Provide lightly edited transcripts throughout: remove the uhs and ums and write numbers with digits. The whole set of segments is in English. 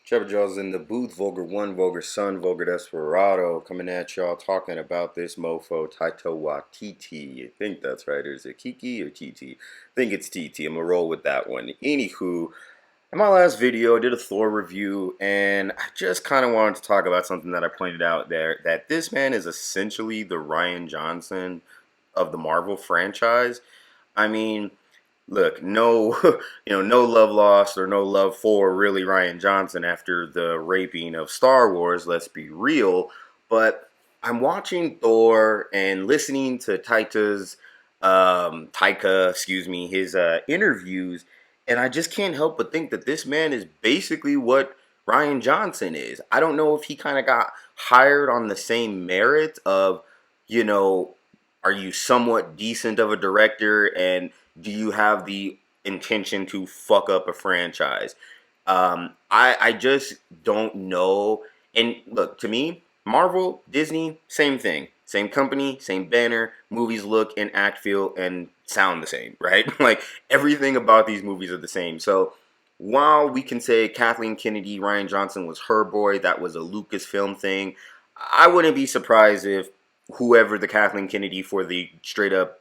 Trevor Jones in the booth, Vulgar One, Vulgar Son, Vulgar Desperado, coming at y'all talking about this mofo, Taika Waititi. I think that's right, or is it Kiki or TT? I think it's TT. I'm gonna roll with that one. Anywho, in my last video, I did a Thor review, and I just kind of wanted to talk about something that I pointed out there, that this man is essentially the Rian Johnson of the Marvel franchise. I mean, look, no, no love lost or no love for really Rian Johnson after the raping of Star Wars. Let's be real. But I'm watching Thor and listening to Taika, his interviews, and I just can't help but think that this man is basically what Rian Johnson is. I don't know if he kind of got hired on the same merit of, you know, are you somewhat decent of a director and do you have the intention to fuck up a franchise? I just don't know. And look, to me, Marvel, Disney, same thing. Same company, same banner. Movies look and act, feel, and sound the same, right? Like, everything about these movies are the same. So, while we can say Kathleen Kennedy, Rian Johnson was her boy, that was a Lucasfilm thing, I wouldn't be surprised if whoever the Kathleen Kennedy for the straight up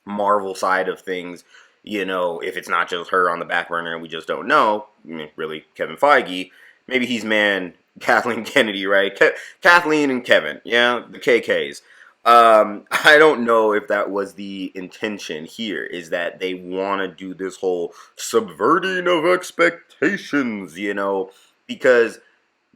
Marvel side of things, if it's not just her on the back burner and we just don't know, really, Kevin Feige, maybe he's man Kathleen Kennedy, right? Kathleen and Kevin, yeah, the KKs. I don't know if that was the intention here, is that they want to do this whole subverting of expectations, because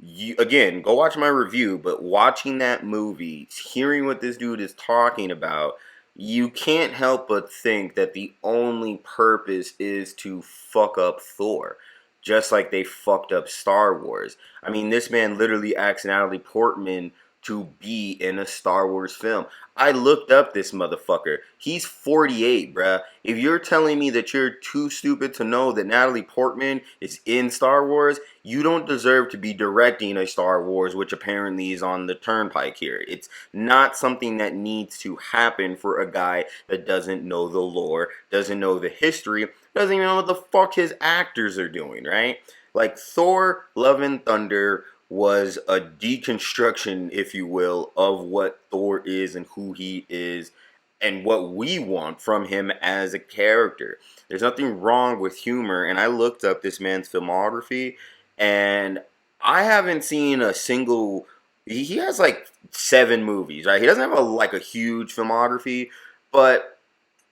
you, again, go watch my review, but watching that movie, hearing what this dude is talking about, you can't help but think that the only purpose is to fuck up Thor, just like they fucked up Star Wars. I mean, this man literally asked Natalie Portman to be in a Star Wars film. I looked up this motherfucker. He's 48, bruh. If you're telling me that you're too stupid to know that Natalie Portman is in Star Wars, you don't deserve to be directing a Star Wars, which apparently is on the turnpike here. It's not something that needs to happen for a guy that doesn't know the lore, doesn't know the history, doesn't even know what the fuck his actors are doing, right? Like, Thor Love and Thunder was a deconstruction, if you will, of what Thor is and who he is and what we want from him as a character. There's nothing wrong with humor, and I looked up this man's filmography, and I haven't seen a single. He has like 7 movies, right? He doesn't have a huge filmography, but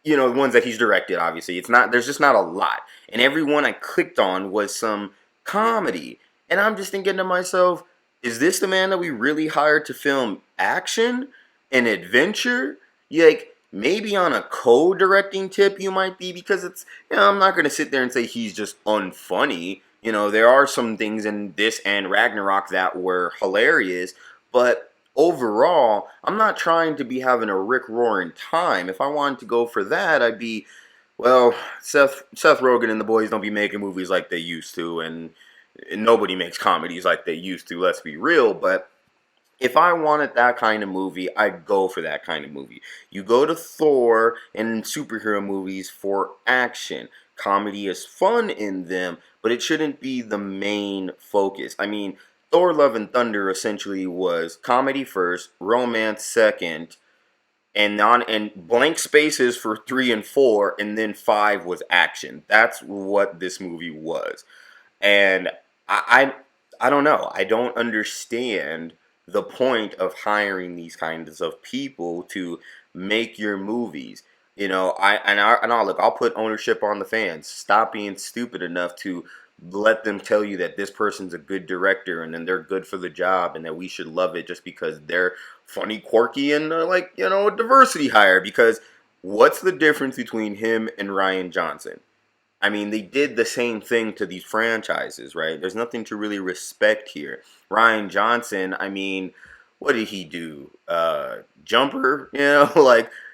the ones that he's directed, obviously, it's not. There's just not a lot, and every one I clicked on was some comedy. And I'm just thinking to myself, is this the man that we really hired to film action and adventure? Like, maybe on a co-directing tip you might be, because it's, I'm not going to sit there and say he's just unfunny. There are some things in this and Ragnarok that were hilarious, but overall, I'm not trying to be having a rip-roaring time. If I wanted to go for that, I'd be, well, Seth Rogen and the boys don't be making movies like they used to, and nobody makes comedies like they used to, let's be real. But if I wanted that kind of movie, I'd go for that kind of movie. You go to Thor and superhero movies for action. Comedy is fun in them, but it shouldn't be the main focus. I mean, Thor Love and Thunder essentially was comedy first, romance second, and blank spaces for 3 and 4, and then 5 was action. That's what this movie was. And I don't know. I don't understand the point of hiring these kinds of people to make your movies. I'll put ownership on the fans. Stop being stupid enough to let them tell you that this person's a good director and then they're good for the job and that we should love it just because they're funny, quirky, and a diversity hire. Because what's the difference between him and Rian Johnson? I mean, they did the same thing to these franchises, right? There's nothing to really respect here. Rian Johnson, I mean, what did he do? Jumper,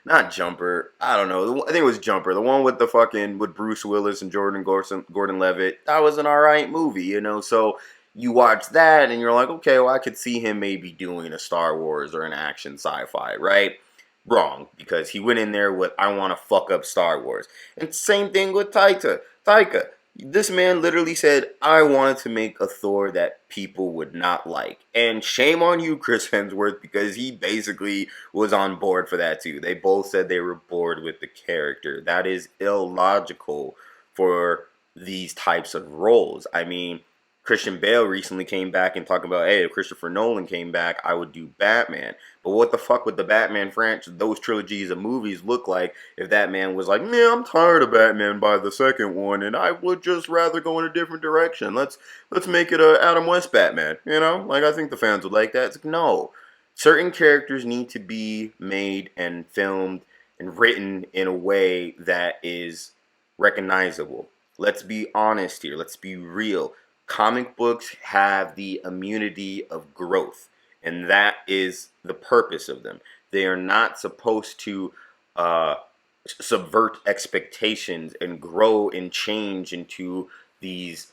not Jumper. I don't know. I think it was Jumper, the one with with Bruce Willis and Gordon Levitt. That was an alright movie, So you watch that and you're like, okay, well, I could see him maybe doing a Star Wars or an action sci-fi, right? Wrong, because he went in there with, I want to fuck up Star Wars. And same thing with Taika. Taika, This man literally said, I wanted to make a Thor that people would not like. And shame on you, Chris Hemsworth, because he basically was on board for that too. They both said they were bored with the character. That is illogical for these types of roles. I mean, Christian Bale recently came back and talked about, hey, if Christopher Nolan came back, I would do Batman. But what the fuck would the Batman franchise, those trilogies of movies look like if that man was like, yeah, I'm tired of Batman by the second one, and I would just rather go in a different direction. Let's make it a Adam West Batman. You know, like I think the fans would like that. It's like, no, certain characters need to be made and filmed and written in a way that is recognizable. Let's be honest here. Let's be real. Comic books have the immunity of growth, and that is the purpose of them. They are not supposed to uh, subvert expectations and grow and change into these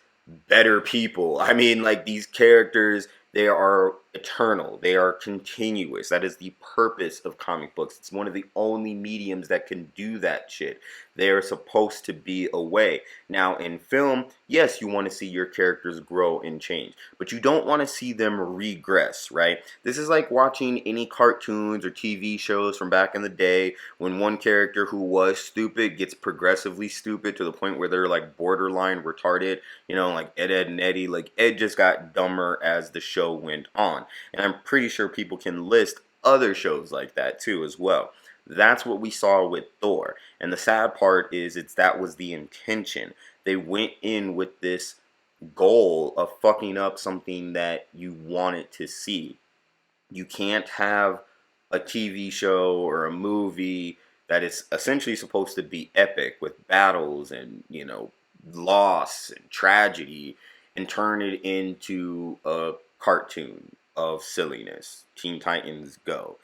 better people. I mean, like these characters, they are eternal, they are continuous. That is the purpose of comic books. It's one of the only mediums that can do that shit. They are supposed to be a way. Now, in film, yes, you want to see your characters grow and change, but you don't want to see them regress, right? This is like watching any cartoons or TV shows from back in the day when one character who was stupid gets progressively stupid to the point where they're like borderline retarded, you know, like Ed and Eddie. Like Ed just got dumber as the show went on. And I'm pretty sure people can list other shows like that too as well. That's what we saw with Thor. And the sad part is that was the intention. They went in with this goal of fucking up something that you wanted to see. You can't have a TV show or a movie that is essentially supposed to be epic with battles and, you know, loss and tragedy and turn it into a cartoon of silliness. Teen Titans Go.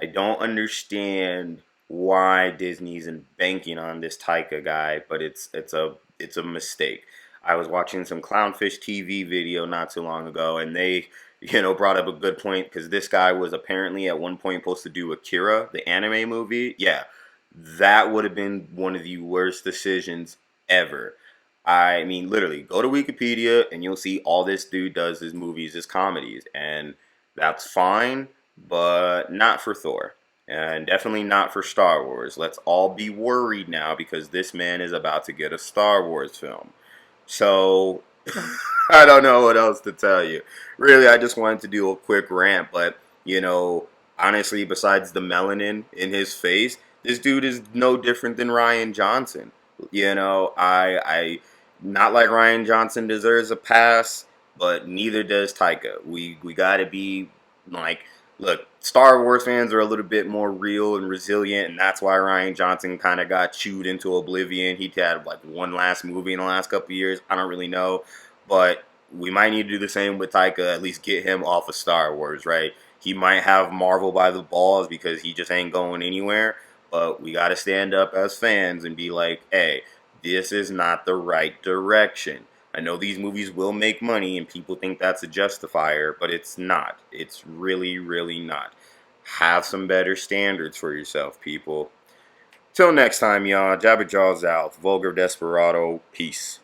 I don't understand why Disney's banking on this Taika guy, but it's a mistake. I was watching some Clownfish TV video not too long ago, and they, you know, brought up a good point because this guy was apparently at one point supposed to do Akira, the anime movie. Yeah, that would have been one of the worst decisions ever. I mean, literally, go to Wikipedia and you'll see all this dude does is movies, is comedies, and that's fine, but not for Thor. And definitely not for Star Wars. Let's all be worried now because this man is about to get a Star Wars film. So, I don't know what else to tell you. Really, I just wanted to do a quick rant, but, you know, honestly, besides the melanin in his face, this dude is no different than Ryan Johnson. You know, not like Ryan Johnson deserves a pass, but neither does Taika. We got to be like, look, Star Wars fans are a little bit more real and resilient, and that's why Ryan Johnson kind of got chewed into oblivion. He had like one last movie in the last couple of years. I don't really know, but we might need to do the same with Taika. At least get him off of Star Wars, right? He might have Marvel by the balls because he just ain't going anywhere. But we got to stand up as fans and be like, hey, this is not the right direction. I know these movies will make money and people think that's a justifier, but it's not. It's really, really not. Have some better standards for yourself, people. Till next time, y'all. Jabba Jaws out. Vulgar Desperado. Peace.